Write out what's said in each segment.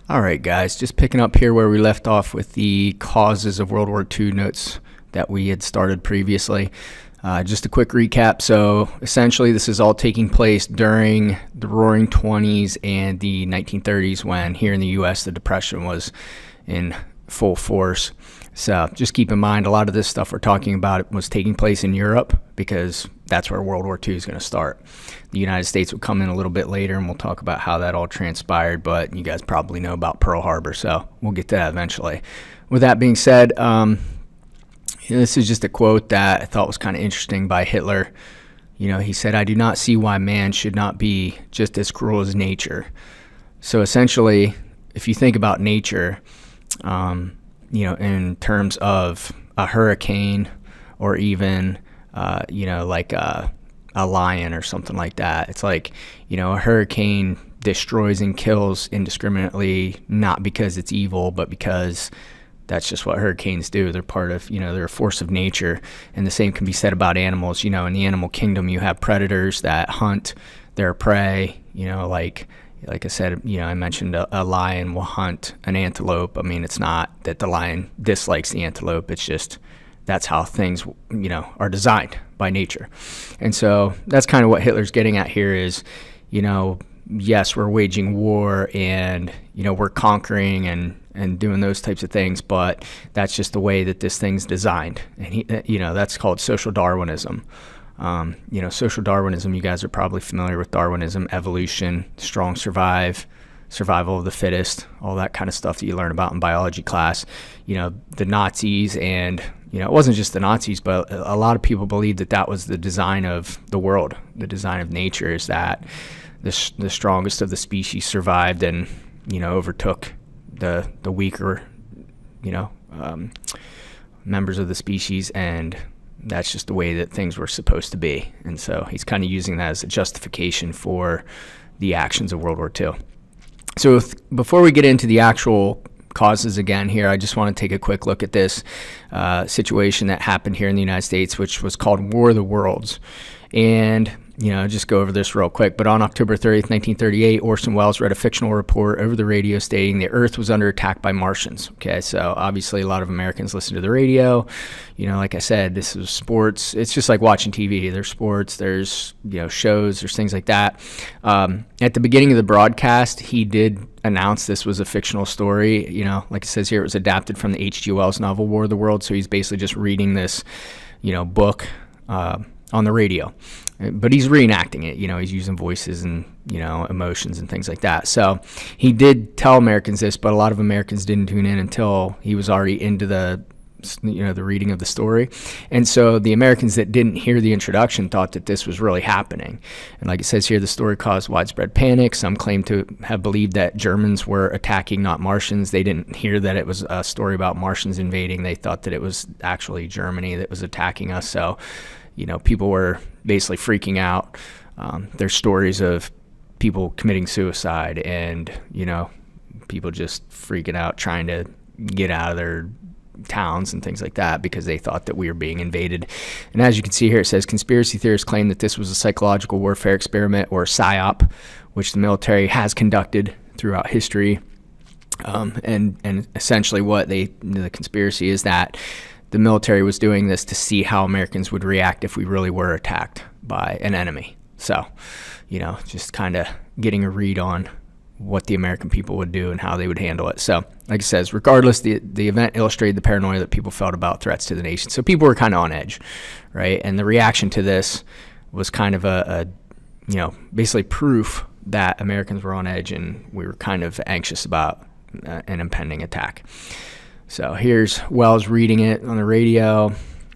All right, guys, just picking up here where we left off with the causes of World War II notes that we had started previously. Just a quick recap. So essentially, this is all taking place during the Roaring 20s and the 1930s, when here in the U.S. the Depression was in full force. So just keep in mind, a lot of this stuff we're talking about was taking place in Europe, because that's where World War II is going to start. The United States will come in a little bit later, and we'll talk about how that all transpired, but you guys probably know about Pearl Harbor, so we'll get to that eventually. With that being said, this is just a quote that I thought was kind of interesting by Hitler. You know, he said, "I do not see why man should not be just as cruel as nature." So essentially, if you think about nature, in terms of a hurricane, or even, like a lion or something like that, it's like, a hurricane destroys and kills indiscriminately, not because it's evil, but because that's just what hurricanes do. They're part of, they're a force of nature. And the same can be said about animals. In the animal kingdom, you have predators that hunt their prey, like I said, I mentioned a lion will hunt an antelope. I mean, it's not that the lion dislikes the antelope. It's just that's how things, are designed by nature. And so that's kind of what Hitler's getting at here is, yes, we're waging war and, we're conquering and doing those types of things, but that's just the way that this thing's designed. And, that's called social Darwinism. Social Darwinism, you guys are probably familiar with Darwinism, evolution, strong survival of the fittest, all that kind of stuff that you learn about in biology class. The Nazis and, it wasn't just the Nazis, but a lot of people believed that that was the design of the world. The design of nature is that the strongest of the species survived and, overtook the weaker, members of the species, and that's just the way that things were supposed to be. And so he's kind of using that as a justification for the actions of World War II. So before we get into the actual causes again here, I just want to take a quick look at this situation that happened here in the United States, which was called War of the Worlds. And just go over this real quick. But on October 30th, 1938, Orson Welles read a fictional report over the radio stating the Earth was under attack by Martians. Okay, so obviously a lot of Americans listen to the radio. Like I said, this is sports. It's just like watching TV. There's sports, there's, shows, there's things like that. At the beginning of the broadcast, he did announce this was a fictional story. Like it says here, it was adapted from the H.G. Wells novel War of the Worlds. So he's basically just reading this, book on the radio. But he's reenacting it, he's using voices and, emotions and things like that. So he did tell Americans this, but a lot of Americans didn't tune in until he was already into the reading of the story. And so the Americans that didn't hear the introduction thought that this was really happening. And like it says here, the story caused widespread panic. Some claim to have believed that Germans were attacking, not Martians. They didn't hear that it was a story about Martians invading. They thought that it was actually Germany that was attacking us. So, people were basically freaking out. There's stories of people committing suicide and, people just freaking out, trying to get out of their towns and things like that because they thought that we were being invaded. And as you can see here, it says conspiracy theorists claim that this was a psychological warfare experiment, or PSYOP, which the military has conducted throughout history. And essentially what the conspiracy is that the military was doing this to see how Americans would react if we really were attacked by an enemy. So, just kind of getting a read on what the American people would do and how they would handle it. So, like it says, regardless, the event illustrated the paranoia that people felt about threats to the nation. So people were kind of on edge, right? And the reaction to this was kind of a basically proof that Americans were on edge and we were kind of anxious about an impending attack. So here's Wells reading it on the radio.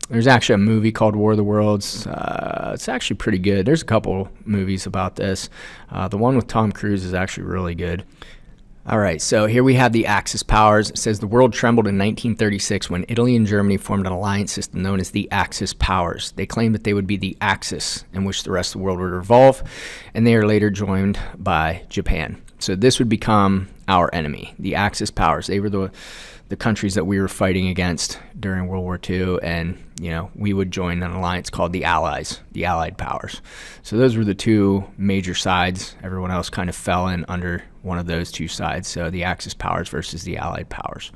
There's actually a movie called War of the Worlds. It's actually pretty good. There's a couple movies about this. The one with Tom Cruise is actually really good. All right, so here we have the Axis powers. It says the world trembled in 1936 when Italy and Germany formed an alliance system known as the Axis powers. They claimed that they would be the axis in which the rest of the world would revolve, and they are later joined by Japan. So this would become our enemy, the Axis powers. They were the countries that we were fighting against during World War II, and we would join an alliance called the Allies, the Allied powers. So those were the two major sides. Everyone else kind of fell in under one of those two sides. So the Axis powers versus the Allied powers.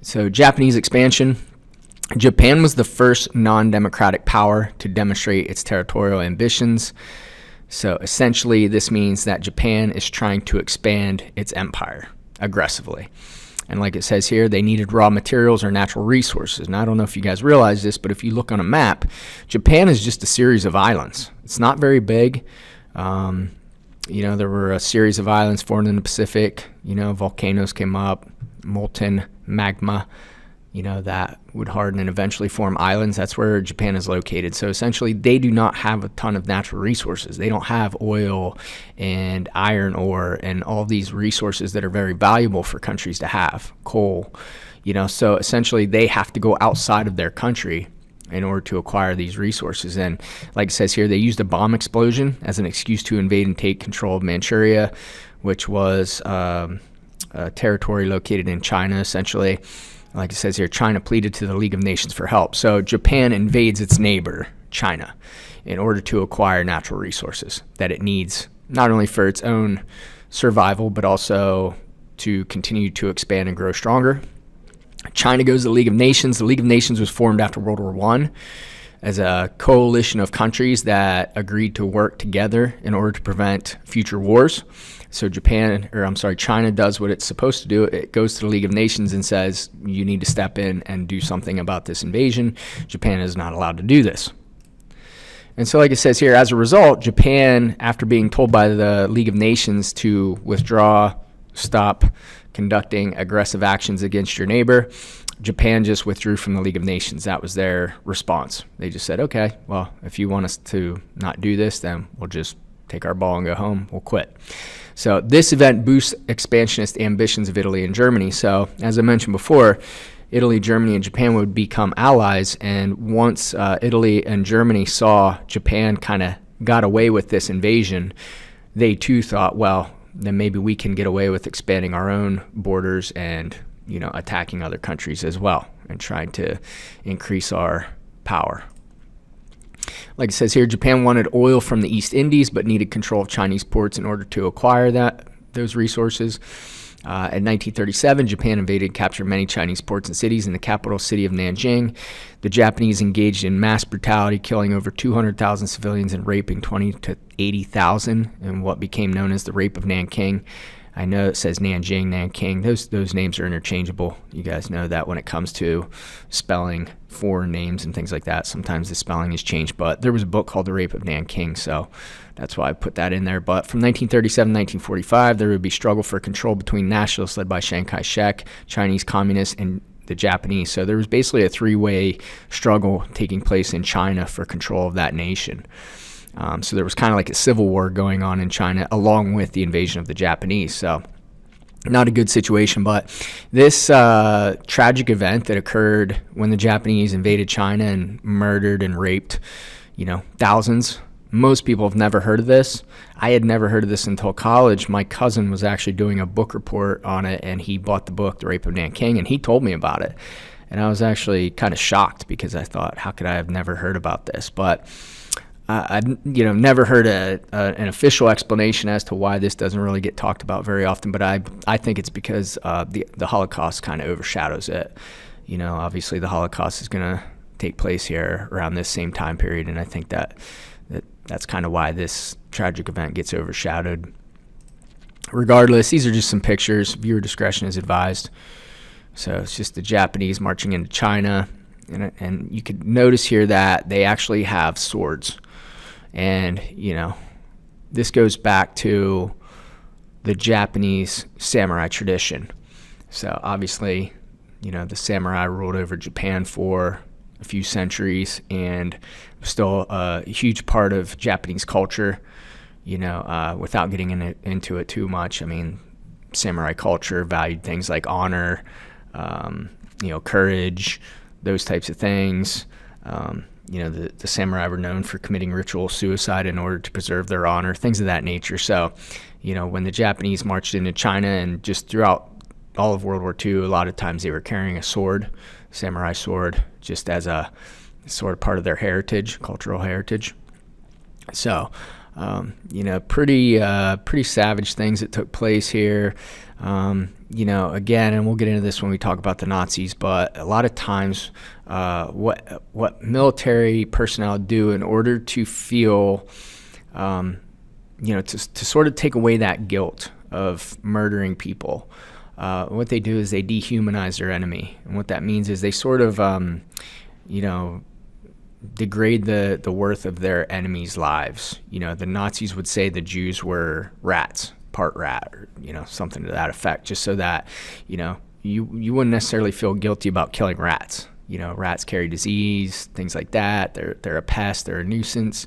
So Japanese expansion. Japan was the first non-democratic power to demonstrate its territorial ambitions. So essentially, this means that Japan is trying to expand its empire aggressively. And like it says here, they needed raw materials or natural resources. And I don't know if you guys realize this, but if you look on a map, Japan is just a series of islands. It's not very big. There were a series of islands formed in the Pacific. Volcanoes came up, molten magma, that would harden and eventually form islands. That's where Japan is located. So essentially, they do not have a ton of natural resources. They don't have oil and iron ore and all these resources that are very valuable for countries to have, coal. So essentially, they have to go outside of their country in order to acquire these resources. And like it says here, they used a bomb explosion as an excuse to invade and take control of Manchuria, which was a territory located in China, essentially. Like it says here, China pleaded to the League of Nations for help. So Japan invades its neighbor, China, in order to acquire natural resources that it needs, not only for its own survival, but also to continue to expand and grow stronger. China goes to the League of Nations. The League of Nations was formed after World War I as a coalition of countries that agreed to work together in order to prevent future wars. So China does what it's supposed to do. It goes to the League of Nations and says, you need to step in and do something about this invasion. Japan is not allowed to do this. And so like it says here, as a result, Japan, after being told by the League of Nations to withdraw, stop conducting aggressive actions against your neighbor, Japan just withdrew from the League of Nations. That was their response. They just said, okay, well, if you want us to not do this, then we'll just take our ball and go home. We'll quit. So this event boosts expansionist ambitions of Italy and Germany. So as I mentioned before, Italy, Germany, and Japan would become allies. And once Italy and Germany saw Japan kind of got away with this invasion, they too thought, well, then maybe we can get away with expanding our own borders and attacking other countries as well and trying to increase our power. Like it says here, Japan wanted oil from the East Indies but needed control of Chinese ports in order to acquire those resources. In 1937, Japan invaded and captured many Chinese ports and cities in the capital city of Nanjing. The Japanese engaged in mass brutality, killing over 200,000 civilians and raping 20 to 80,000 in what became known as the Rape of Nanking. I know it says Nanjing, Nanking. Those names are interchangeable. You guys know that when it comes to spelling foreign names and things like that. Sometimes the spelling is changed, but there was a book called The Rape of Nanking, so that's why I put that in there. But from 1937 to 1945, there would be struggle for control between nationalists led by Chiang Kai-shek, Chinese communists, and the Japanese. So there was basically a three-way struggle taking place in China for control of that nation. So there was kind of like a civil war going on in China along with the invasion of the Japanese. So not a good situation, but this tragic event that occurred when the Japanese invaded China and murdered and raped, thousands. Most people have never heard of this. I had never heard of this until college. My cousin was actually doing a book report on it, and he bought the book, The Rape of Nanking, and he told me about it. And I was actually kind of shocked because I thought, how could I have never heard about this? But I've never heard an official explanation as to why this doesn't really get talked about very often, but I think it's because the Holocaust kind of overshadows it. Obviously the Holocaust is going to take place here around this same time period, and I think that's kind of why this tragic event gets overshadowed. Regardless, these are just some pictures. Viewer discretion is advised. So it's just the Japanese marching into China, and you could notice here that they actually have swords. And, this goes back to the Japanese samurai tradition. So obviously, the samurai ruled over Japan for a few centuries and still a huge part of Japanese culture, without getting into it too much. I mean, samurai culture valued things like honor, courage, those types of things. The samurai were known for committing ritual suicide in order to preserve their honor, things of that nature. So, when the Japanese marched into China, and just throughout all of World War II, a lot of times they were carrying a sword, samurai sword, just as a sort of part of their heritage, cultural heritage. So, pretty savage things that took place here. Again, and we'll get into this when we talk about the Nazis, but a lot of times what military personnel do in order to feel, to sort of take away that guilt of murdering people, what they do is they dehumanize their enemy. And what that means is they sort of, degrade the worth of their enemies' lives. The Nazis would say the Jews were rats, part rat, or something to that effect, just so that you wouldn't necessarily feel guilty about killing rats. Rats carry disease, things like that. They're a pest, they're a nuisance.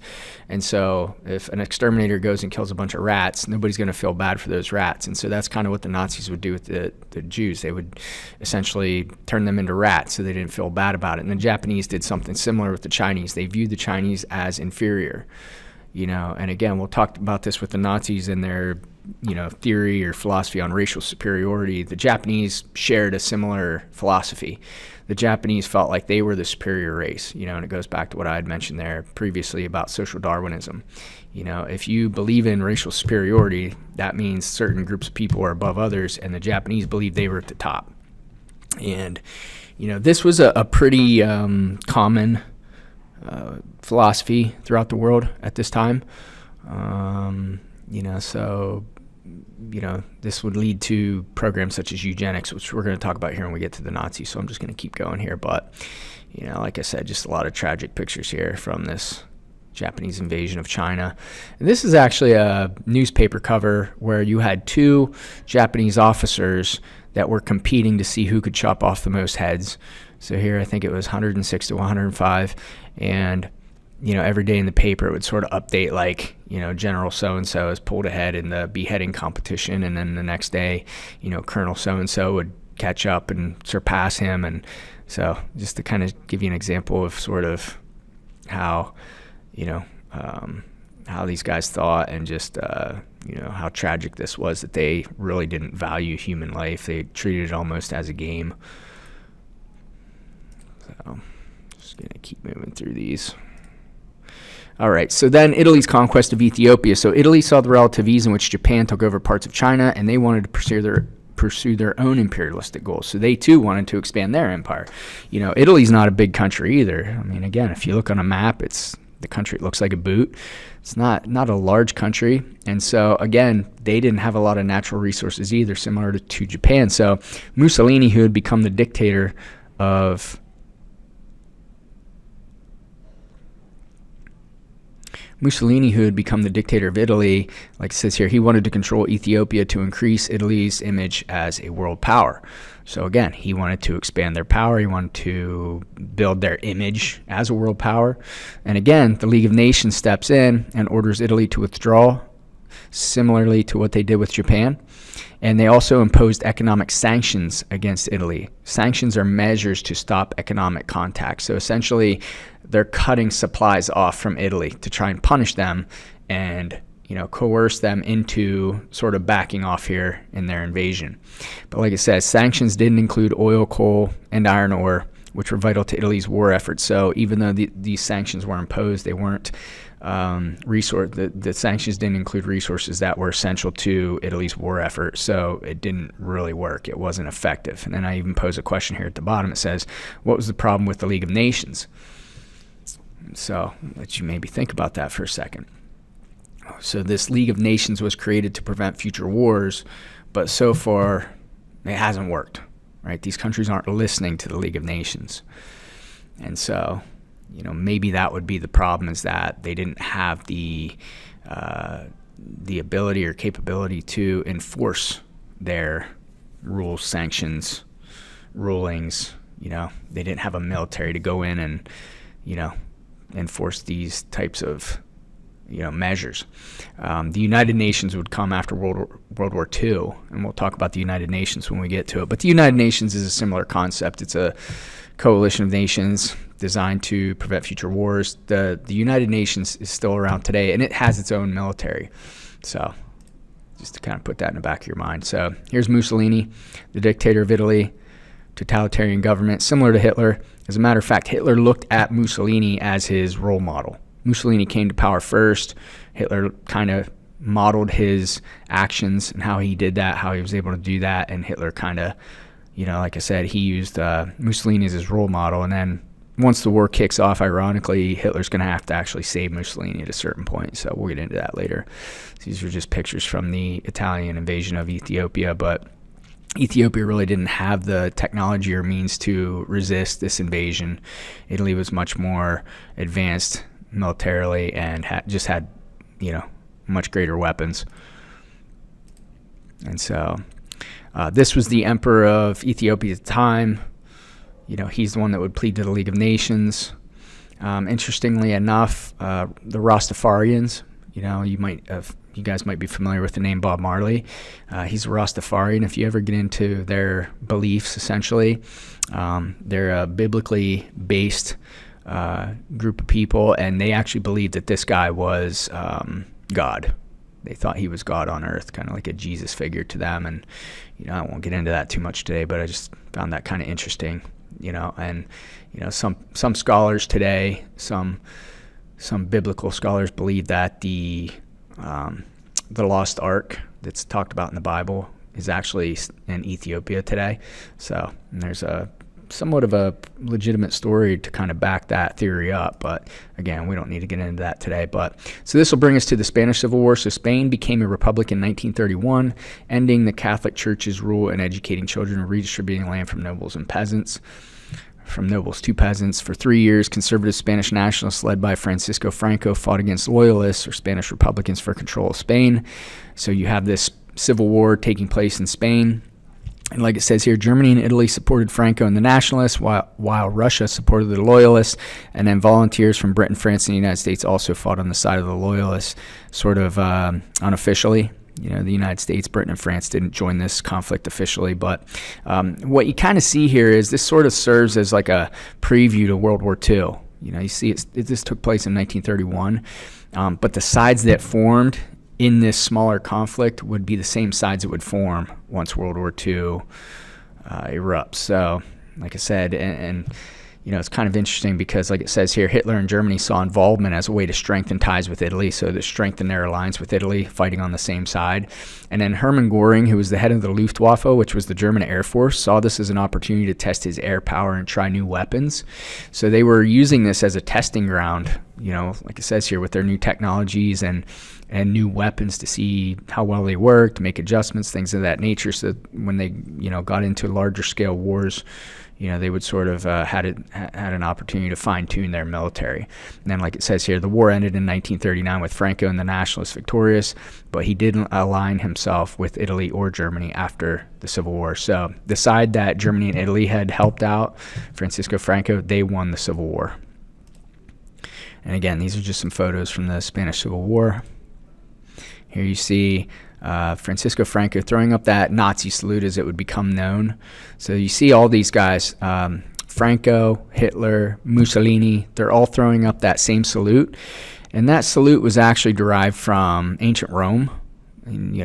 And so if an exterminator goes and kills a bunch of rats, nobody's going to feel bad for those rats. And so that's kind of what the Nazis would do with the Jews. They would essentially turn them into rats so they didn't feel bad about it. And the Japanese did something similar with the Chinese. They viewed the Chinese as inferior. And again, we'll talk about this with the Nazis and their theory or philosophy on racial superiority. The Japanese shared a similar philosophy. The Japanese felt like they were the superior race, and it goes back to what I had mentioned there previously about social Darwinism. If you believe in racial superiority, that means certain groups of people are above others, and the Japanese believed they were at the top. And, this was a pretty common philosophy throughout the world at this time. This would lead to programs such as eugenics, which we're going to talk about here when we get to the Nazis. So I'm just going to keep going here. But, like I said, just a lot of tragic pictures here from this Japanese invasion of China. And this is actually a newspaper cover where you had two Japanese officers that were competing to see who could chop off the most heads. So here, I think it was 106 to 105. And every day in the paper, it would sort of update like, General so-and-so has pulled ahead in the beheading competition. And then the next day, Colonel so-and-so would catch up and surpass him. And so just to kind of give you an example of sort of how, how these guys thought, and just, how tragic this was, that they really didn't value human life. They treated it almost as a game. So just going to keep moving through these. All right, so then Italy's conquest of Ethiopia. So Italy saw the relative ease in which Japan took over parts of China, and they wanted to pursue their own imperialistic goals. So they too wanted to expand their empire. Italy's not a big country either. I mean, again, if you look on a map, the country looks like a boot. It's not a large country. And so, again, they didn't have a lot of natural resources either, similar to Japan. So Mussolini, who had become the dictator of Italy, like it says here, he wanted to control Ethiopia to increase Italy's image as a world power. So again, he wanted to expand their power. He wanted to build their image as a world power. And again, the League of Nations steps in and orders Italy to withdraw, similarly to what they did with Japan. And they also imposed economic sanctions against Italy. Sanctions are measures to stop economic contact. So essentially, they're cutting supplies off from Italy to try and punish them and, coerce them into sort of backing off here in their invasion. But like I said, sanctions didn't include oil, coal, and iron ore, which were vital to Italy's war efforts. So even though these sanctions were imposed, they weren't the sanctions didn't include resources that were essential to Italy's war effort, so it didn't really work. It wasn't effective. And then I even pose a question here at the bottom. It says, what was the problem with the League of Nations? So let you maybe think about that for a second. So this League of Nations was created to prevent future wars, but so far it hasn't worked, right? These countries aren't listening to the League of Nations. And so, maybe that would be the problem, is that they didn't have the ability or capability to enforce their rules, sanctions, rulings. They didn't have a military to go in and, enforce these types of, measures. The United Nations would come after World War II, and we'll talk about the United Nations when we get to it. But the United Nations is a similar concept. It's a coalition of nations designed to prevent future wars. The United Nations is still around today, and it has its own military. So just to kind of put that in the back of your mind. So here's Mussolini, the dictator of Italy, totalitarian government, similar to Hitler. As a matter of fact, Hitler looked at Mussolini as his role model. Mussolini came to power first. Hitler kind of modeled his actions and how he did that, how he was able to do that. And Hitler kind of, like I said, he used Mussolini as his role model. And then once the war kicks off, ironically, Hitler's going to have to actually save Mussolini at a certain point. So we'll get into that later. These are just pictures from the Italian invasion of Ethiopia, but Ethiopia really didn't have the technology or means to resist this invasion. Italy was much more advanced militarily and just had, much greater weapons. And so this was the emperor of Ethiopia at the time. He's the one that would plead to the League of Nations. Interestingly enough, the Rastafarians, you guys might be familiar with the name Bob Marley. He's a Rastafarian. If you ever get into their beliefs, essentially, they're a biblically based group of people, and they actually believed that this guy was God. They thought he was God on earth, kind of like a Jesus figure to them. And, I won't get into that too much today, but I just found that kind of interesting, and, some scholars today, some biblical scholars believe that the lost ark that's talked about in the Bible is actually in Ethiopia today. So there's somewhat of a legitimate story to kind of back that theory up, but again, we don't need to get into that today. But so this will bring us to the Spanish Civil War. So Spain became a republic in 1931, ending the Catholic Church's rule and educating children and redistributing land from nobles to peasants. For 3 years, conservative Spanish nationalists led by Francisco Franco fought against loyalists or Spanish Republicans for control of Spain. So you have this civil war taking place in Spain. And like it says here, Germany and Italy supported Franco and the nationalists, while Russia supported the loyalists. And then volunteers from Britain, France, and the United States also fought on the side of the loyalists, sort of unofficially. The United States, Britain, and France didn't join this conflict officially. But what you kind of see here is this sort of serves as like a preview to World War II. You see this took place in 1931. But the sides that formed in this smaller conflict would be the same sides that would form once World War II erupts. So, like I said, and it's kind of interesting because, like it says here, Hitler and Germany saw involvement as a way to strengthen ties with Italy, so to strengthen their alliance with Italy, fighting on the same side. And then Hermann Göring, who was the head of the Luftwaffe, which was the German Air Force, saw this as an opportunity to test his air power and try new weapons. So they were using this as a testing ground, like it says here, with their new technologies and new weapons to see how well they worked, to make adjustments, things of that nature. So that when they, got into larger scale wars, they would sort of had an opportunity to fine-tune their military. And then, like it says here, the war ended in 1939 with Franco and the nationalists victorious, but he didn't align himself with Italy or Germany after the Civil War. So the side that Germany and Italy had helped out, Francisco Franco, they won the Civil War. And again, these are just some photos from the Spanish Civil War. Here you see Francisco Franco throwing up that Nazi salute, as it would become known. So you see all these guys, Franco, Hitler, Mussolini, they're all throwing up that same salute. And that salute was actually derived from ancient Rome. And,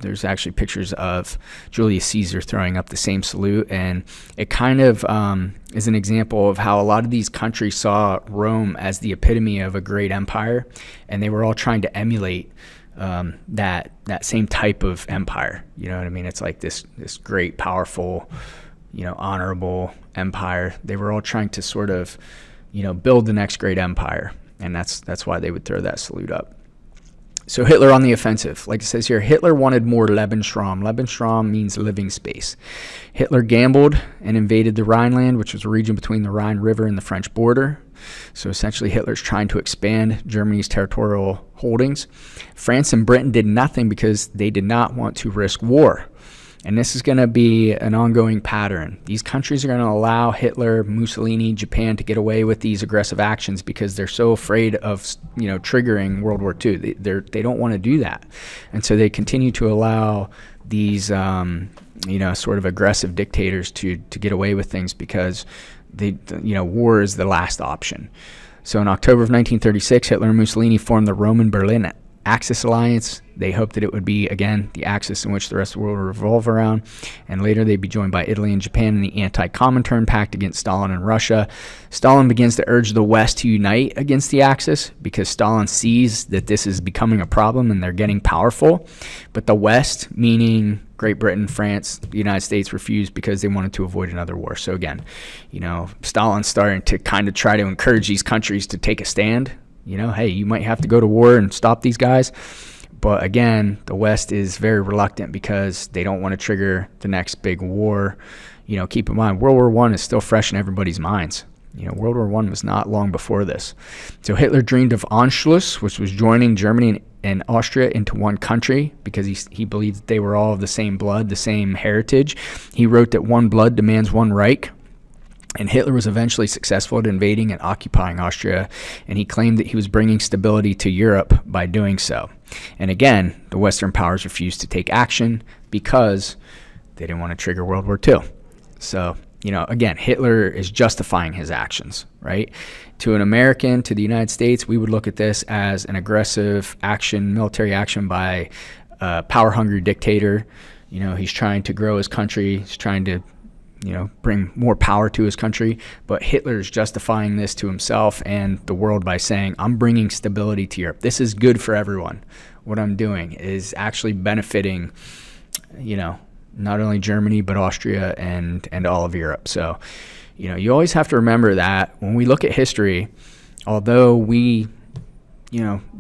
there's actually pictures of Julius Caesar throwing up the same salute. And it kind of is an example of how a lot of these countries saw Rome as the epitome of a great empire. And they were all trying to emulate that same type of empire. You know what I mean? It's like this great, powerful, honorable empire. They were all trying to sort of, build the next great empire. And that's why they would throw that salute up. So Hitler on the offensive. Like it says here, Hitler wanted more Lebensraum. Lebensraum means living space. Hitler gambled and invaded the Rhineland, which was a region between the Rhine River and the French border. So essentially Hitler's trying to expand Germany's territorial holdings. France and Britain did nothing because they did not want to risk war. And this is going to be an ongoing pattern. These countries are going to allow Hitler, Mussolini, Japan to get away with these aggressive actions because they're so afraid of, triggering World War II. They don't want to do that. And so they continue to allow these, sort of aggressive dictators to get away with things because war is the last option. So in October of 1936, Hitler and Mussolini formed the Roman Berlin Axis alliance. They hoped that it would be, again, the axis in which the rest of the world would revolve around. And later they'd be joined by Italy and Japan in the anti-Comintern Pact against Stalin and Russia. Stalin begins to urge the West to unite against the Axis because Stalin sees that this is becoming a problem and they're getting powerful. But the West, meaning Great Britain, France, the United States, refused because they wanted to avoid another war. So again, Stalin's starting to kind of try to encourage these countries to take a stand. Hey, you might have to go to war and stop these guys. But again, the West is very reluctant because they don't want to trigger the next big war. Keep in mind, World War I is still fresh in everybody's minds. World War I was not long before this. So Hitler dreamed of Anschluss, which was joining Germany and Austria into one country because he believed that they were all of the same blood, the same heritage. He wrote that one blood demands one Reich. And Hitler was eventually successful at invading and occupying Austria, and he claimed that he was bringing stability to Europe by doing so. And again, the Western powers refused to take action because they didn't want to trigger World War II. So, again, Hitler is justifying his actions, right? To an American, to the United States, we would look at this as an aggressive action, military action by a power-hungry dictator. He's trying to grow his country. He's trying to bring more power to his country. But Hitler is justifying this to himself and the world by saying, I'm bringing stability to Europe. This is good for everyone. What I'm doing is actually benefiting, not only Germany, but Austria and all of Europe. So, you always have to remember that when we look at history, although we,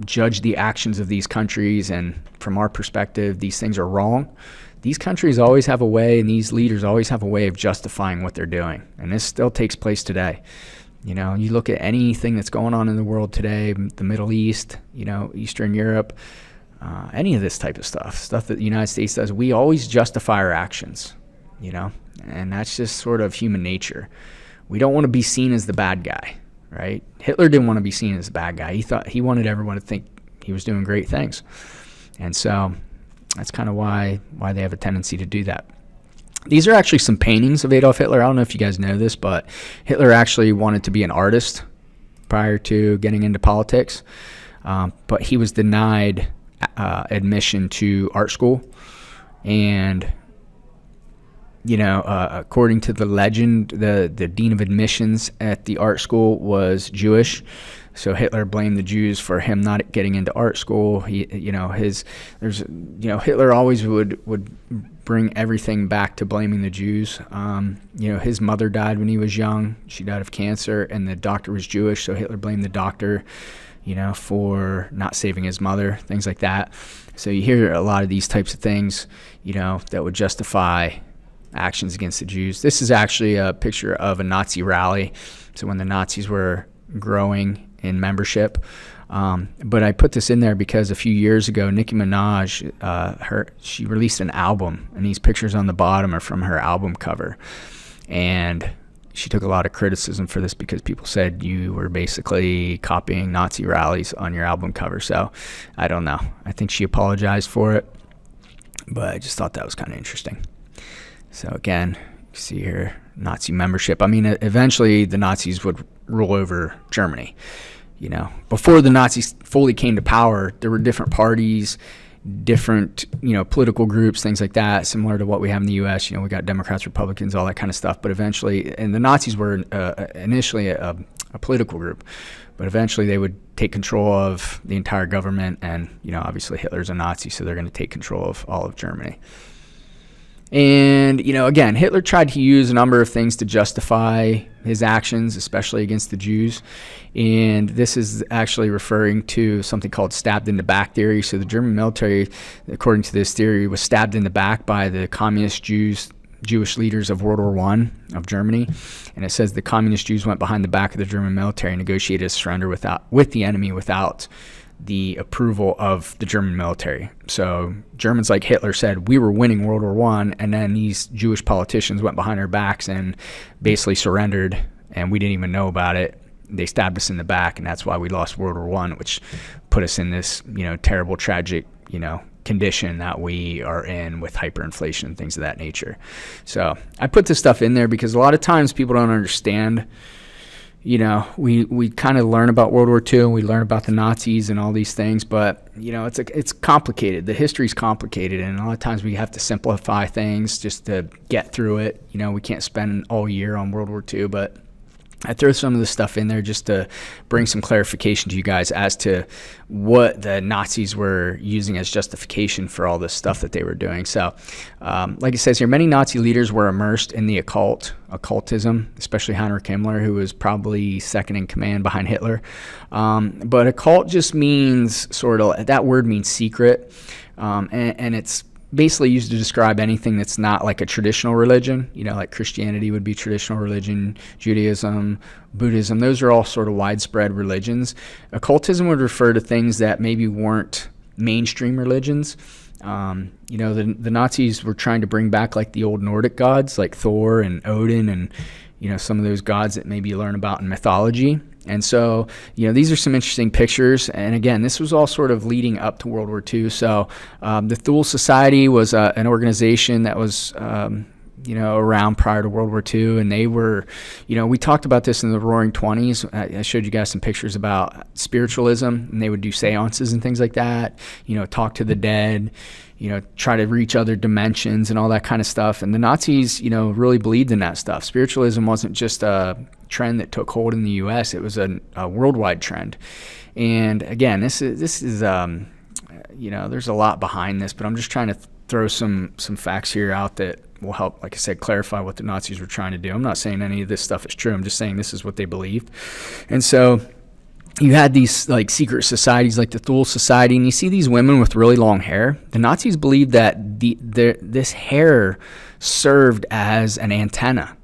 judge the actions of these countries and from our perspective, these things are wrong, these countries always have a way, and these leaders always have a way of justifying what they're doing. And this still takes place today. You look at anything that's going on in the world today, the Middle East, Eastern Europe, any of this type of stuff that the United States does, we always justify our actions, and that's just sort of human nature. We don't want to be seen as the bad guy, right? Hitler didn't want to be seen as the bad guy. He wanted everyone to think he was doing great things. And so that's kind of why they have a tendency to do that. These are actually some paintings of Adolf Hitler. I don't know if you guys know this, but Hitler actually wanted to be an artist prior to getting into politics, but he was denied admission to art school. And, according to the legend, the dean of admissions at the art school was Jewish. So Hitler blamed the Jews for him not getting into art school. Hitler always would bring everything back to blaming the Jews. His mother died when he was young. She died of cancer, and the doctor was Jewish, so Hitler blamed the doctor, for not saving his mother, things like that. So you hear a lot of these types of things, that would justify actions against the Jews. This is actually a picture of a Nazi rally. So when the Nazis were growing in membership. But I put this in there because a few years ago, Nicki Minaj, she released an album, and these pictures on the bottom are from her album cover. And she took a lot of criticism for this because people said you were basically copying Nazi rallies on your album cover. So I don't know. I think she apologized for it, but I just thought that was kind of interesting. So again, you see here, Nazi membership. I mean, eventually the Nazis would rule over Germany. Before the Nazis fully came to power, there were different parties, different, political groups, things like that, similar to what we have in the U.S. We got Democrats, Republicans, all that kind of stuff. But eventually, and the Nazis were initially a political group, but eventually they would take control of the entire government. And, obviously Hitler's a Nazi, so they're going to take control of all of Germany. And, again, Hitler tried to use a number of things to justify his actions, especially against the Jews. And this is actually referring to something called stabbed in the back theory. So the German military, according to this theory, was stabbed in the back by the communist Jewish leaders of World War I of Germany. And it says the communist Jews went behind the back of the German military and negotiated a surrender with the enemy without the approval of the German military. So Germans like Hitler said, we were winning World War I, and then these Jewish politicians went behind our backs and basically surrendered, and we didn't even know about it. They stabbed us in the back, and that's why we lost World War I, which put us in this, terrible, tragic, condition that we are in with hyperinflation and things of that nature. So I put this stuff in there because a lot of times people don't understand we kind of learn about World War II and we learn about the Nazis and all these things, but it's complicated. The history's complicated, and a lot of times we have to simplify things just to get through it. We can't spend all year on World War II, but I throw some of this stuff in there just to bring some clarification to you guys as to what the Nazis were using as justification for all this stuff that they were doing. So, like it says here, many Nazi leaders were immersed in the occultism, especially Heinrich Himmler, who was probably second in command behind Hitler. But occult just means that word means secret, and it's basically used to describe anything that's not like a traditional religion, like Christianity would be traditional religion, Judaism, Buddhism. Those are all sort of widespread religions. Occultism would refer to things that maybe weren't mainstream religions. The Nazis were trying to bring back like the old Nordic gods like Thor and Odin and, some of those gods that maybe you learn about in mythology. And so, these are some interesting pictures. And again, this was all sort of leading up to World War II. So the Thule Society was an organization that was, around prior to World War II. And they were, we talked about this in the Roaring Twenties. I showed you guys some pictures about spiritualism, and they would do seances and things like that, talk to the dead, try to reach other dimensions and all that kind of stuff. And the Nazis, really believed in that stuff. Spiritualism wasn't just a trend that took hold in the U.S. It was a worldwide trend. And again, this is there's a lot behind this, but I'm just trying to throw some facts here out that will help, like I said, clarify what the Nazis were trying to do. I'm not saying any of this stuff is true. I'm just saying this is what they believed. And so you had these like secret societies like the Thule Society, and you see these women with really long hair. The Nazis believed that this hair served as an antenna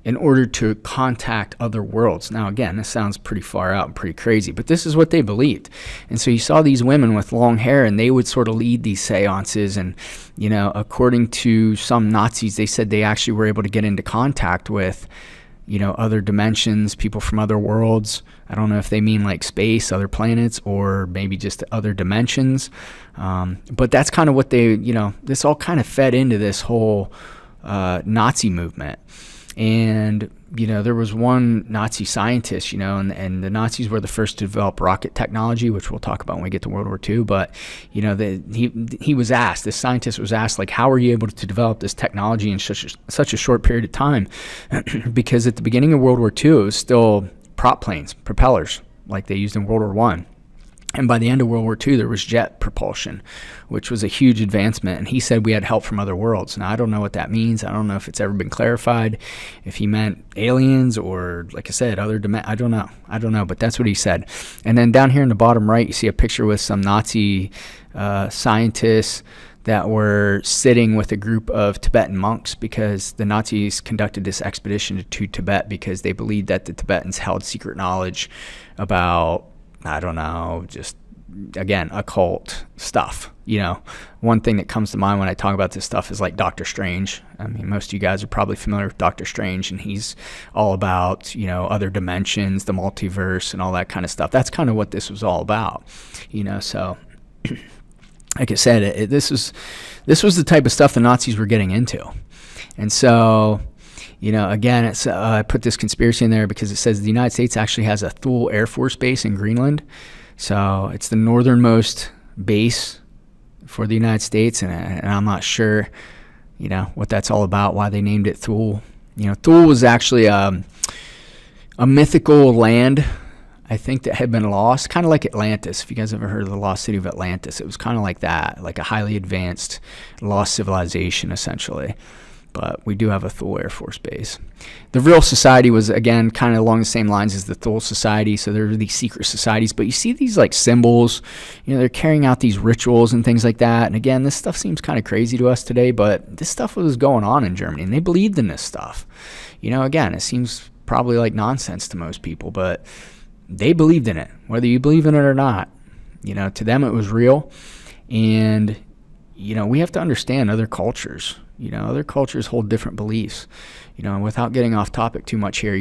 in order to contact other worlds. Now, again, this sounds pretty far out and pretty crazy, but this is what they believed. And so you saw these women with long hair, and they would sort of lead these seances. And, according to some Nazis, they said they actually were able to get into contact with, other dimensions, people from other worlds. I don't know if they mean like space, other planets, or maybe just other dimensions. But that's kind of what they, this all kind of fed into this whole Nazi movement. And, there was one Nazi scientist, and the Nazis were the first to develop rocket technology, which we'll talk about when we get to World War II. But, he was asked, this scientist was asked, like, how are you able to develop this technology in such a short period of time? Because at the beginning of World War II, it was still prop planes, propellers, like they used in World War I. And by the end of World War II, there was jet propulsion, which was a huge advancement. And he said we had help from other worlds. Now, I don't know what that means. I don't know if it's ever been clarified, if he meant aliens or, like I said, other dimensions. I don't know, but that's what he said. And then down here in the bottom right, you see a picture with some Nazi scientists that were sitting with a group of Tibetan monks, because the Nazis conducted this expedition to Tibet because they believed that the Tibetans held secret knowledge about, just, again, occult stuff. One thing that comes to mind when I talk about this stuff is like Doctor Strange. I mean, most of you guys are probably familiar with Doctor Strange, and he's all about, other dimensions, the multiverse, and all that kind of stuff. That's kind of what this was all about, so like I said, this was the type of stuff the Nazis were getting into. And so, again, it's I put this conspiracy in there because it says the United States actually has a Thule Air Force Base in Greenland. So it's the northernmost base for the United States, and I'm not sure, what that's all about, why they named it Thule. Thule was actually a mythical land, I think, that had been lost, kind of like Atlantis. If you guys ever heard of the lost city of Atlantis, it was kind of like that, like a highly advanced lost civilization, essentially. But we do have a Thule Air Force Base. The Vril Society was, again, kind of along the same lines as the Thule Society. So there are these secret societies. But you see these, like, symbols. They're carrying out these rituals and things like that. And, again, this stuff seems kind of crazy to us today. But this stuff was going on in Germany, and they believed in this stuff. Again, it seems probably like nonsense to most people. But they believed in it, whether you believe in it or not. To them it was real. And, we have to understand other cultures. Other cultures hold different beliefs. Without getting off topic too much here,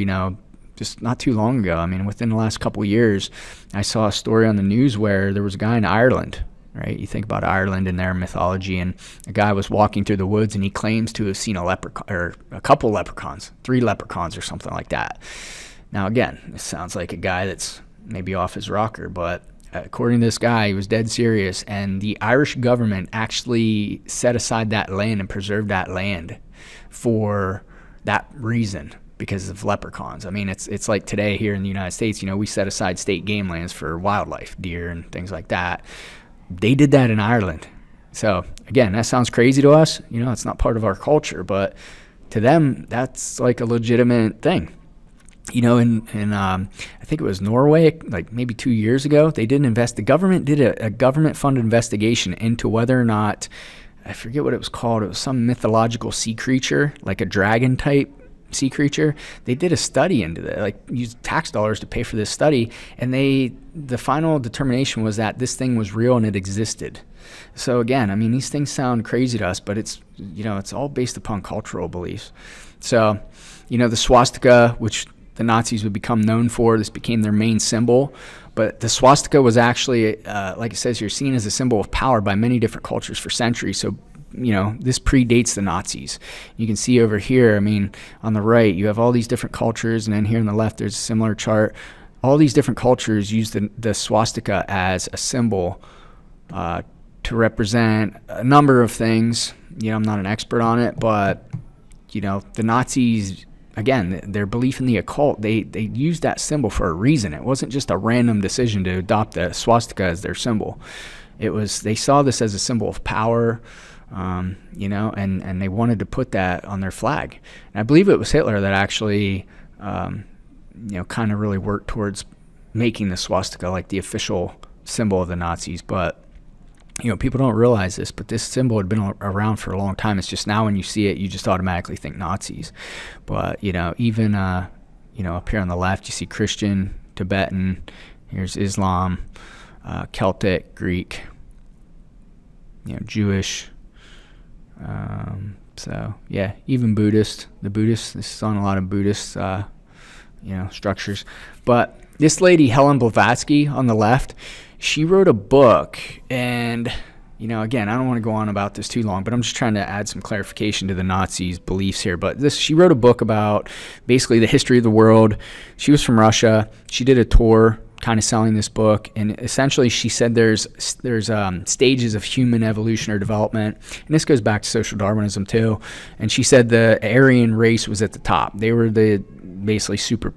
just not too long ago, I mean, within the last couple of years, I saw a story on the news where there was a guy in Ireland, right? You think about Ireland and their mythology, and a guy was walking through the woods, and he claims to have seen a leprechaun, or a couple leprechauns, 3 leprechauns or something like that. Now, again, this sounds like a guy that's maybe off his rocker, but according to this guy, he was dead serious, and the Irish government actually set aside that land and preserved that land for that reason, because of leprechauns. I mean, it's like today here in the United States, we set aside state game lands for wildlife, deer and things like that. They did that in Ireland. So again, that sounds crazy to us. It's not part of our culture, but to them, that's like a legitimate thing. I think it was Norway, like maybe 2 years ago, the government did a government-funded investigation into whether or not, I forget what it was called, it was some mythological sea creature, like a dragon-type sea creature. They did a study into that, like used tax dollars to pay for this study, and the final determination was that this thing was real and it existed. So again, I mean, these things sound crazy to us, but it's all based upon cultural beliefs. So, the swastika, which the Nazis would become known for, this became their main symbol. But the swastika was actually, like it says here, seen as a symbol of power by many different cultures for centuries. So, this predates the Nazis. You can see over here, I mean, on the right, you have all these different cultures, and then here on the left, there's a similar chart. All these different cultures use the swastika as a symbol to represent a number of things. I'm not an expert on it, but, the Nazis, again, their belief in the occult, they used that symbol for a reason. It wasn't just a random decision to adopt the swastika as their symbol. They saw this as a symbol of power, and they wanted to put that on their flag. And I believe it was Hitler that actually, kind of really worked towards making the swastika like the official symbol of the Nazis. But, people don't realize this, but this symbol had been around for a long time. It's just now when you see it, you just automatically think Nazis. But, even, up here on the left, you see Christian, Tibetan, here's Islam, Celtic, Greek, Jewish. So yeah, even Buddhist. The Buddhists, this is on a lot of Buddhist, structures. But this lady, Helen Blavatsky, on the left, she wrote a book, and again, I don't want to go on about this too long, but I'm just trying to add some clarification to the Nazis' beliefs here. But she wrote a book about basically the history of the world. She was from Russia. She did a tour kind of selling this book, and essentially she said there's stages of human evolution or development, and this goes back to social Darwinism too. And she said the Aryan race was at the top. They were the basically super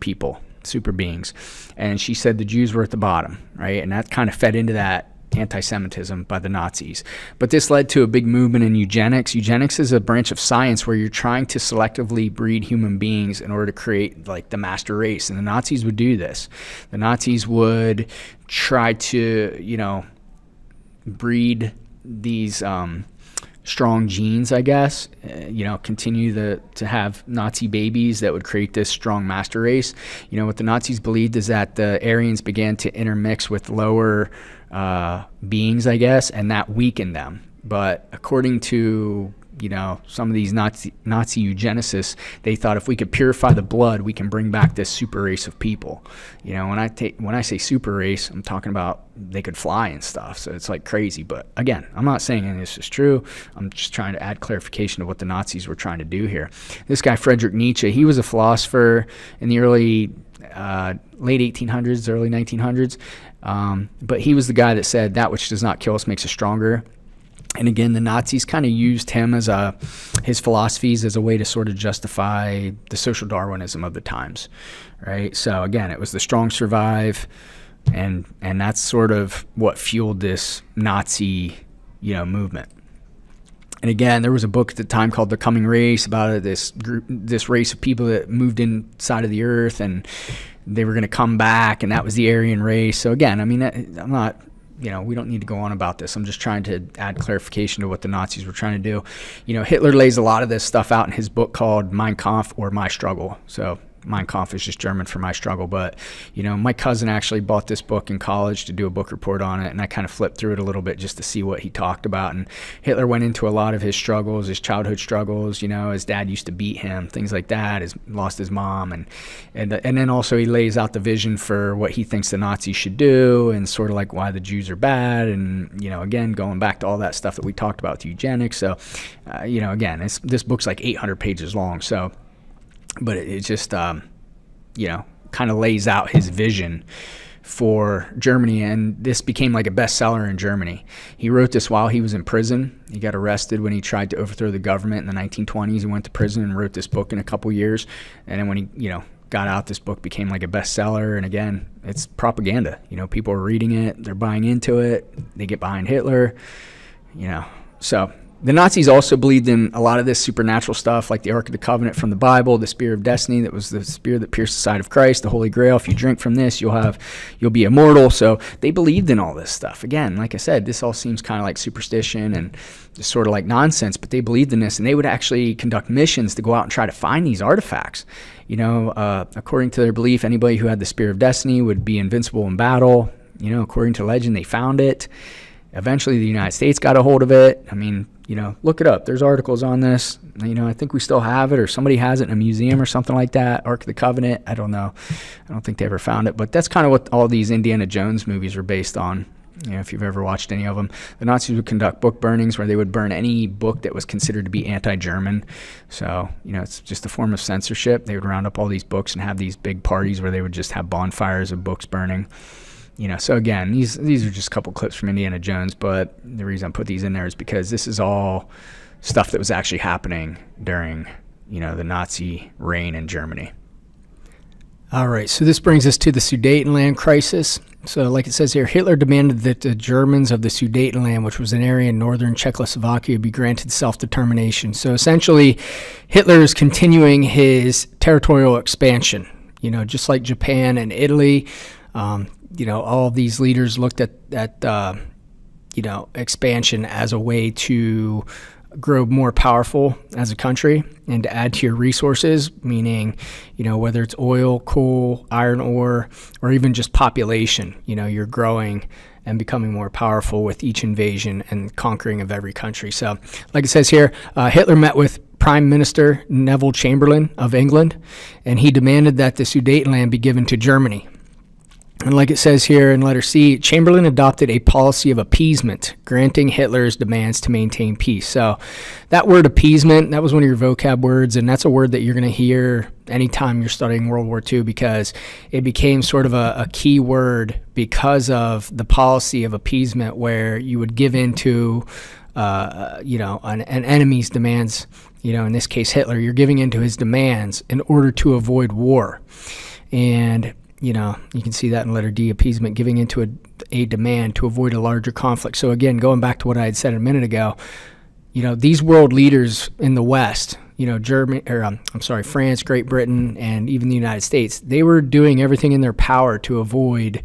beings, and she said the Jews were at the bottom, right? And that kind of fed into that anti-Semitism by the Nazis. But this led to a big movement in eugenics. Eugenics is a branch of science where you're trying to selectively breed human beings in order to create like the master race. And the Nazis would do this. The Nazis would try to, breed these strong genes, I guess, continue to have Nazi babies that would create this strong master race. What the Nazis believed is that the Aryans began to intermix with lower beings, I guess, and that weakened them. But according to some of these Nazi eugenicists, they thought if we could purify the blood, we can bring back this super race of people. When I say super race, I'm talking about they could fly and stuff. So it's like crazy. But again, I'm not saying any of this is true. I'm just trying to add clarification to what the Nazis were trying to do here. This guy, Friedrich Nietzsche, he was a philosopher in the late 1800s, early 1900s. But he was the guy that said that which does not kill us makes us stronger. And again, the Nazis kind of used him as his philosophies as a way to sort of justify the social Darwinism of the times, right? So again, it was the strong survive, and that's sort of what fueled this Nazi, movement. And again, there was a book at the time called The Coming Race about this race of people that moved inside of the earth, and they were going to come back, and that was the Aryan race. So again, I mean, I'm not. We don't need to go on about this. I'm just trying to add clarification to what the Nazis were trying to do. Hitler lays a lot of this stuff out in his book called Mein Kampf, or My Struggle. So Mein Kampf is just German for my struggle. But, my cousin actually bought this book in college to do a book report on it, and I kind of flipped through it a little bit just to see what he talked about. And Hitler went into a lot of his struggles, his childhood struggles. His dad used to beat him, things like that. Lost his mom, and then also he lays out the vision for what he thinks the Nazis should do, and sort of like why the Jews are bad, and again, going back to all that stuff that we talked about with eugenics. So again, this book's like 800 pages long. So, but it's just kind kind of lays out his vision for Germany, and this became like a bestseller in Germany. He wrote this while he was in prison. He got arrested when he tried to overthrow the government in the 1920s. He went to prison and wrote this book in a couple years, and then when he, got out, this book became like a bestseller. And again, it's propaganda. People are reading it, they're buying into it, they get behind Hitler, So the Nazis also believed in a lot of this supernatural stuff, like the Ark of the Covenant from the Bible, the Spear of Destiny, that was the spear that pierced the side of Christ, the Holy Grail. If you drink from this, you'll be immortal. So they believed in all this stuff. Again, like I said, this all seems kind of like superstition and just sort of like nonsense, but they believed in this, and they would actually conduct missions to go out and try to find these artifacts. According to their belief, anybody who had the Spear of Destiny would be invincible in battle. According to legend, they found it. Eventually, the United States got a hold of it. I mean, look it up. There's articles on this. I think we still have it, or somebody has it in a museum or something like that. Ark of the Covenant. I don't know. I don't think they ever found it. But that's kind of what all these Indiana Jones movies were based on. If you've ever watched any of them. The Nazis would conduct book burnings where they would burn any book that was considered to be anti-German. So, it's just a form of censorship. They would round up all these books and have these big parties where they would just have bonfires of books burning. So again, these are just a couple clips from Indiana Jones, but the reason I put these in there is because this is all stuff that was actually happening during, the Nazi reign in Germany. All right, so this brings us to the Sudetenland crisis. So like it says here, Hitler demanded that the Germans of the Sudetenland, which was an area in northern Czechoslovakia, be granted self-determination. So essentially, Hitler is continuing his territorial expansion, just like Japan and Italy. All of these leaders looked at expansion as a way to grow more powerful as a country and to add to your resources, meaning, whether it's oil, coal, iron ore, or even just population, you're growing and becoming more powerful with each invasion and conquering of every country. So, like it says here, Hitler met with Prime Minister Neville Chamberlain of England, and he demanded that the Sudetenland be given to Germany. And like it says here in letter C, Chamberlain adopted a policy of appeasement, granting Hitler's demands to maintain peace. So that word appeasement, that was one of your vocab words, and that's a word that you're going to hear anytime you're studying World War II, because it became sort of a key word because of the policy of appeasement, where you would give in to an enemy's demands. In this case Hitler, you're giving in to his demands in order to avoid war. And you can see that in letter D, appeasement, giving into a demand to avoid a larger conflict. So again, going back to what I had said a minute ago, these world leaders in the West, France, Great Britain, and even the United States, they were doing everything in their power to avoid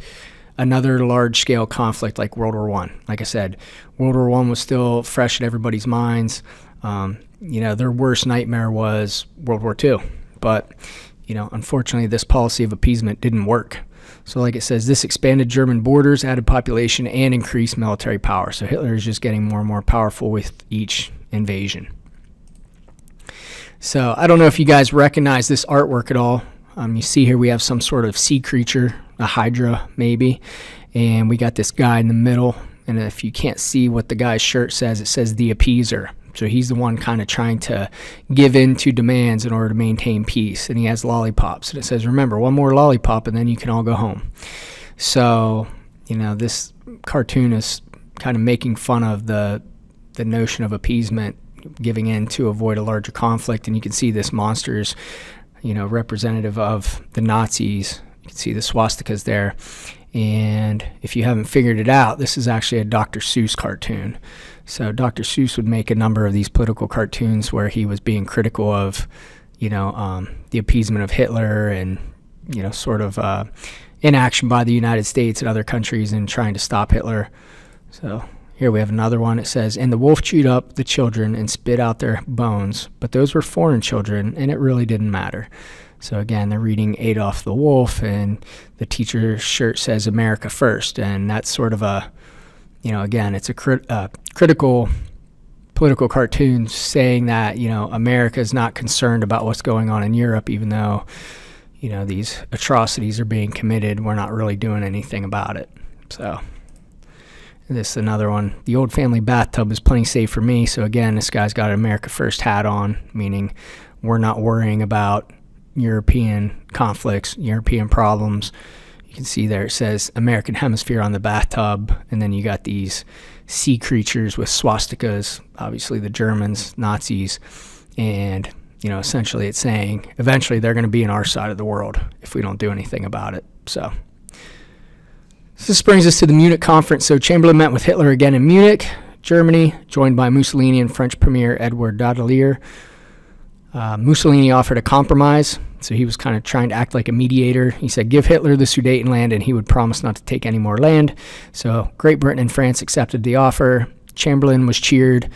another large-scale conflict like World War I. Like I said, World War I was still fresh in everybody's minds. Their worst nightmare was World War II. But unfortunately, this policy of appeasement didn't work. So like it says, this expanded German borders, added population, and increased military power. So Hitler is just getting more and more powerful with each invasion. So I don't know if you guys recognize this artwork at all. You see here we have some sort of sea creature, a hydra maybe, and we got this guy in the middle. And if you can't see what the guy's shirt says, it says the appeaser. So he's the one kind of trying to give in to demands in order to maintain peace. And he has lollipops. And it says, remember, one more lollipop and then you can all go home. So, this cartoon is kind of making fun of the notion of appeasement, giving in to avoid a larger conflict. And you can see this monster is, representative of the Nazis. You can see the swastikas there. And if you haven't figured it out, this is actually a Dr. Seuss cartoon. So Dr. Seuss would make a number of these political cartoons where he was being critical of, the appeasement of Hitler and, sort of inaction by the United States and other countries in trying to stop Hitler. So here we have another one. It says, and the wolf chewed up the children and spit out their bones, but those were foreign children, and it really didn't matter. So again, they're reading Adolf the Wolf, and the teacher's shirt says America First, and that's sort of a, again, it's a critical political cartoon saying that, America is not concerned about what's going on in Europe, even though, these atrocities are being committed. We're not really doing anything about it. So this is another one. The old family bathtub is plenty safe for me. So again, this guy's got an America First hat on, meaning we're not worrying about European conflicts, European problems. You can see there it says American hemisphere on the bathtub, and then you got these sea creatures with swastikas, obviously the Germans, Nazis, and essentially it's saying eventually they're going to be on our side of the world if we don't do anything about it. So this brings us to the Munich conference. So Chamberlain met with Hitler again in Munich, Germany, joined by Mussolini and French Premier Edward Baudelaire. Mussolini offered a compromise, so he was kind of trying to act like a mediator. He said, give Hitler the Sudetenland and he would promise not to take any more land. So Great Britain and France accepted the offer. Chamberlain was cheered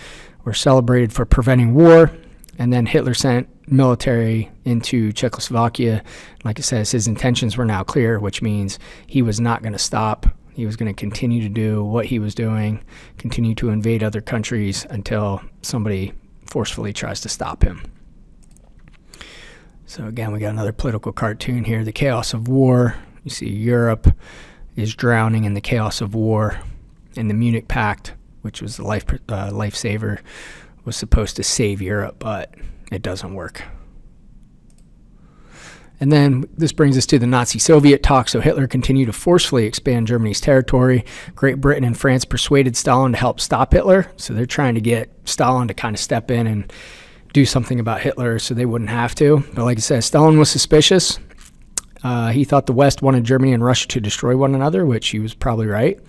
or celebrated for preventing war, and then Hitler sent military into Czechoslovakia. Like it says, his intentions were now clear, which means he was not going to stop. He was going to continue to do what he was doing, continue to invade other countries until somebody forcefully tries to stop him. So again, we got another political cartoon here. The chaos of war. You see Europe is drowning in the chaos of war. And the Munich Pact, which was the lifesaver, was supposed to save Europe, but it doesn't work. And then this brings us to the Nazi-Soviet talks. So Hitler continued to forcefully expand Germany's territory. Great Britain and France persuaded Stalin to help stop Hitler. So they're trying to get Stalin to kind of step in and do something about Hitler so they wouldn't have to. But like I said, Stalin was suspicious. He thought the West wanted Germany and Russia to destroy one another, which he was probably right.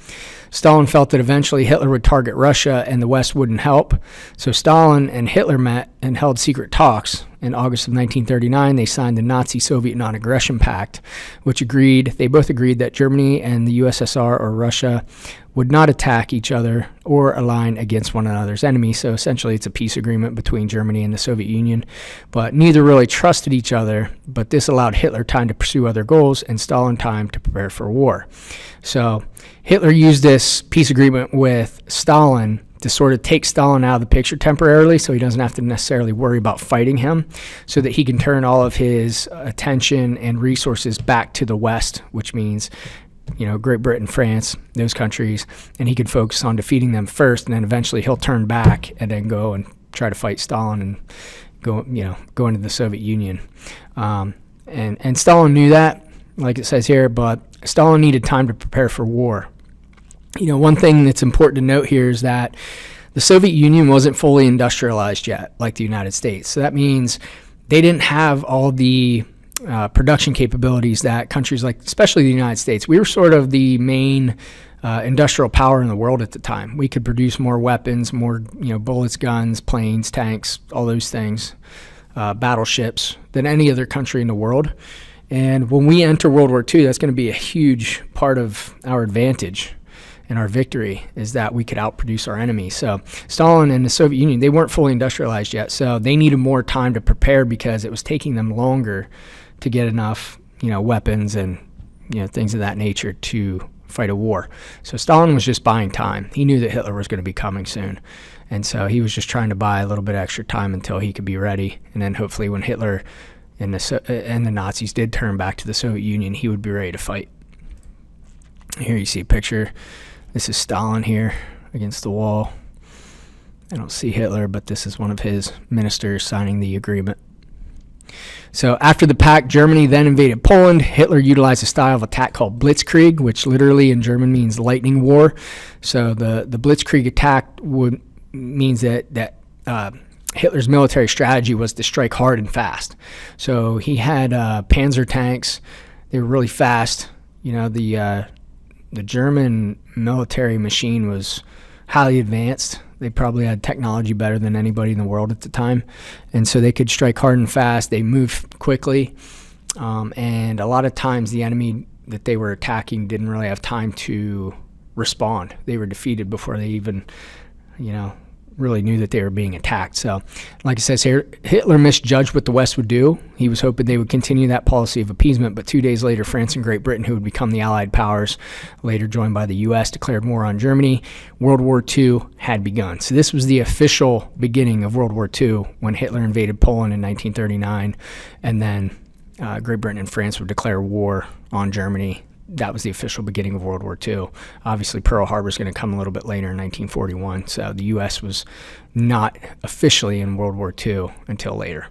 Stalin felt that eventually Hitler would target Russia and the West wouldn't help. So Stalin and Hitler met and held secret talks. In August of 1939, they signed the Nazi-Soviet Non-Aggression Pact, which they both agreed that Germany and the USSR or Russia would not attack each other or align against one another's enemies. So essentially it's a peace agreement between Germany and the Soviet Union, but neither really trusted each other. But this allowed Hitler time to pursue other goals and Stalin time to prepare for war. So Hitler used this peace agreement with Stalin to sort of take Stalin out of the picture temporarily so he doesn't have to necessarily worry about fighting him, so that he can turn all of his attention and resources back to the West, which means Great Britain, France, those countries, and he could focus on defeating them first, and then eventually he'll turn back and then go and try to fight Stalin and go into the Soviet Union. And Stalin knew that, like it says here, but Stalin needed time to prepare for war. One thing that's important to note here is that the Soviet Union wasn't fully industrialized yet, like the United States. So that means they didn't have all the production capabilities that countries like, especially the United States, we were sort of the main industrial power in the world at the time. We could produce more weapons, more bullets, guns, planes, tanks, all those things, battleships than any other country in the world. And when we enter World War II, that's going to be a huge part of our advantage and our victory, is that we could outproduce our enemies. So Stalin and the Soviet Union, they weren't fully industrialized yet, so they needed more time to prepare because it was taking them longer to get enough, weapons and, things of that nature to fight a war. So Stalin was just buying time. He knew that Hitler was going to be coming soon. And so he was just trying to buy a little bit extra time until he could be ready. And then hopefully when Hitler and the Nazis did turn back to the Soviet Union, he would be ready to fight. Here you see a picture. This is Stalin here against the wall. I don't see Hitler, but this is one of his ministers signing the agreement. So after the pact, Germany then invaded Poland. Hitler utilized a style of attack called Blitzkrieg, which literally in German means lightning war. So the Blitzkrieg attack means that Hitler's military strategy was to strike hard and fast. So he had Panzer tanks. They were really fast. The German military machine was highly advanced. They probably had technology better than anybody in the world at the time. And so they could strike hard and fast. They moved quickly. And a lot of times the enemy that they were attacking didn't really have time to respond. They were defeated before they even, really knew that they were being attacked. So, like it says here, Hitler misjudged what the West would do. He was hoping they would continue that policy of appeasement, but 2 days later, France and Great Britain, who would become the Allied powers, later joined by the U.S., declared war on Germany. World War II had begun. So this was the official beginning of World War II when Hitler invaded Poland in 1939, and then Great Britain and France would declare war on Germany. That was the official beginning of World War II. Obviously, Pearl Harbor is going to come a little bit later in 1941, so the U.S. was not officially in World War II until later.